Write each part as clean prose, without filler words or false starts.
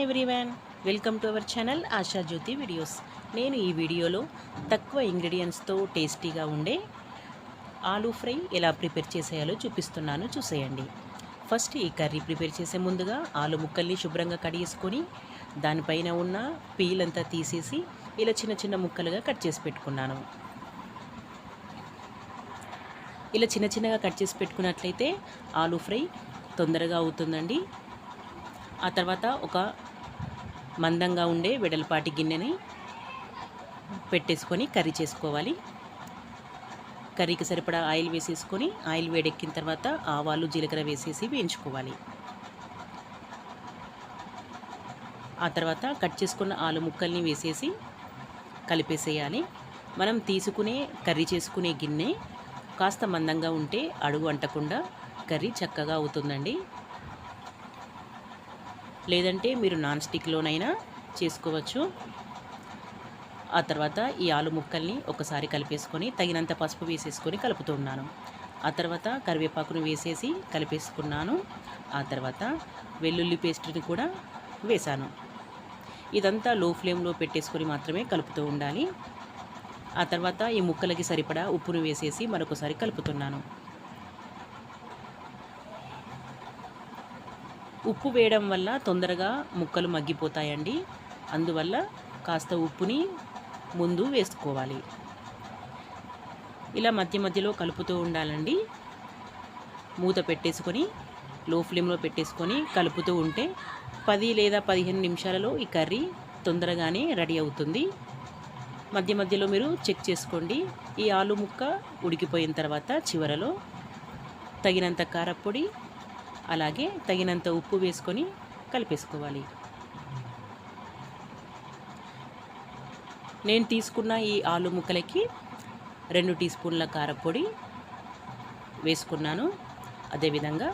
Everyone, welcome to our channel Asha Jyothi videos. నేను ఈ వీడియోలో తక్కువ ఇంగ్రీడియంట్స్తో టేస్టీగా ఉండే ఆలూ ఫ్రై ఎలా ప్రిపేర్ చేసేయాలో చూపిస్తున్నాను, చూసేయండి. ఫస్ట్ ఈ కర్రీ ప్రిపేర్ చేసే ముందుగా ఆలు ముక్కల్ని శుభ్రంగా కడిగేసుకొని దానిపైన ఉన్న పీల్ అంతా తీసేసి ఇలా చిన్న చిన్న ముక్కలుగా కట్ చేసి పెట్టుకున్నాను. ఇలా చిన్న చిన్నగా కట్ చేసి పెట్టుకున్నట్లయితే ఆలూ ఫ్రై తొందరగా అవుతుందండి. ఆ తర్వాత ఒక మందంగా ఉండే వెడల్పాటి గిన్నెని పెట్టేసుకొని కర్రీ చేసుకోవాలి. కర్రీకి సరిపడా ఆయిల్ వేసేసుకొని ఆయిల్ వేడెక్కిన తర్వాత ఆవాలు జీలకర్ర వేసేసి వేయించుకోవాలి. ఆ తర్వాత కట్ చేసుకున్న ఆలు ముక్కల్ని వేసేసి కలిపేసేయాలి. మనం తీసుకునే కర్రీ చేసుకునే గిన్నె కాస్త మందంగా ఉంటే అడుగు అంటకుండా కర్రీ చక్కగా అవుతుందండి. లేదంటే మీరు నాన్ స్టిక్లోనైనా చేసుకోవచ్చు. ఆ తర్వాత ఈ ఆలు ముక్కల్ని ఒకసారి కలిపేసుకొని తగినంత పసుపు వేసేసుకొని కలుపుతున్నాను. ఆ తర్వాత కరివేపాకును వేసేసి కలిపేసుకున్నాను. ఆ తర్వాత వెల్లుల్లి పేస్ట్ని కూడా వేశాను. ఇదంతా లో ఫ్లేమ్లో పెట్టేసుకొని మాత్రమే కలుపుతూ ఉండాలి. ఆ తర్వాత ఈ ముక్కలకి సరిపడా ఉప్పును వేసేసి మరొకసారి కలుపుతున్నాను. ఉప్పు వేయడం వల్ల తొందరగా ముక్కలు మగ్గిపోతాయండి. అందువల్ల కాస్త ఉప్పుని ముందు వేసుకోవాలి. ఇలా మధ్య మధ్యలో కలుపుతూ ఉండాలండి. మూత పెట్టేసుకొని లో ఫ్లేమ్లో పెట్టేసుకొని కలుపుతూ ఉంటే 10 లేదా 15 నిమిషాలలో ఈ కర్రీ తొందరగానే రెడీ అవుతుంది. మధ్య మధ్యలో మీరు చెక్ చేసుకోండి. ఈ ఆలు ముక్క ఉడికిపోయిన తర్వాత చివరలో తగినంత కారపొడి అలాగే తగినంత ఉప్పు వేసుకొని కలిపేసుకోవాలి. నేను తీసుకున్న ఈ ఆలు ముక్కలకి 2 టీ స్పూన్ల కారపొడి వేసుకున్నాను. అదేవిధంగా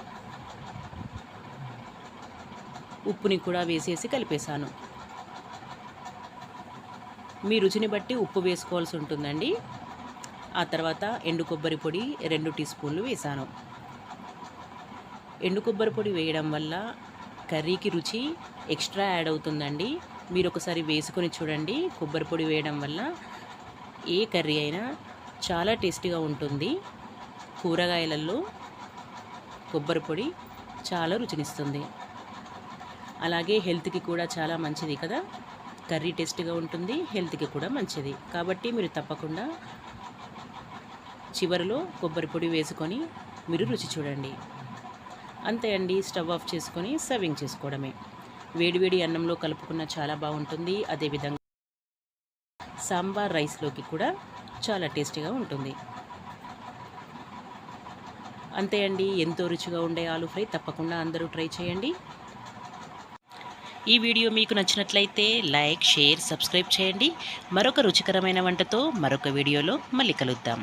ఉప్పుని కూడా వేసేసి కలిపేశాను. మీ రుచిని బట్టి ఉప్పు వేసుకోవాల్సి ఉంటుందండి. ఆ తర్వాత ఎండు కొబ్బరి పొడి 2 టీ స్పూన్లు వేశాను. ఎండు కొబ్బరి పొడి వేయడం వల్ల కర్రీకి రుచి ఎక్స్ట్రా యాడ్ అవుతుందండి. మీరు ఒకసారి వేసుకొని చూడండి. కొబ్బరి పొడి వేయడం వల్ల ఏ కర్రీ అయినా చాలా టేస్టీగా ఉంటుంది. కూరగాయలలో కొబ్బరి పొడి చాలా రుచినిస్తుంది. అలాగే హెల్త్కి కూడా చాలా మంచిది కదా. కర్రీ టేస్టీగా ఉంటుంది, హెల్త్కి కూడా మంచిది. కాబట్టి మీరు తప్పకుండా చివరిలో కొబ్బరి పొడి వేసుకొని మీరు రుచి చూడండి. అంతే అండి. స్టవ్ ఆఫ్ చేసుకొని సర్వింగ్ చేసుకోవడమే. వేడివేడి అన్నంలో కలుపుకున్న చాలా బాగుంటుంది. అదేవిధంగా సాంబార్ రైస్లోకి కూడా చాలా టేస్టీగా ఉంటుంది. అంతే అండి. ఎంతో రుచిగా ఉండే ఆలూ ఫ్రై తప్పకుండా అందరూ ట్రై చేయండి. ఈ వీడియో మీకు నచ్చినట్లయితే లైక్, షేర్, సబ్స్క్రైబ్ చేయండి. మరొక రుచికరమైన వంటతో మరొక వీడియోలో మళ్ళీ కలుద్దాం.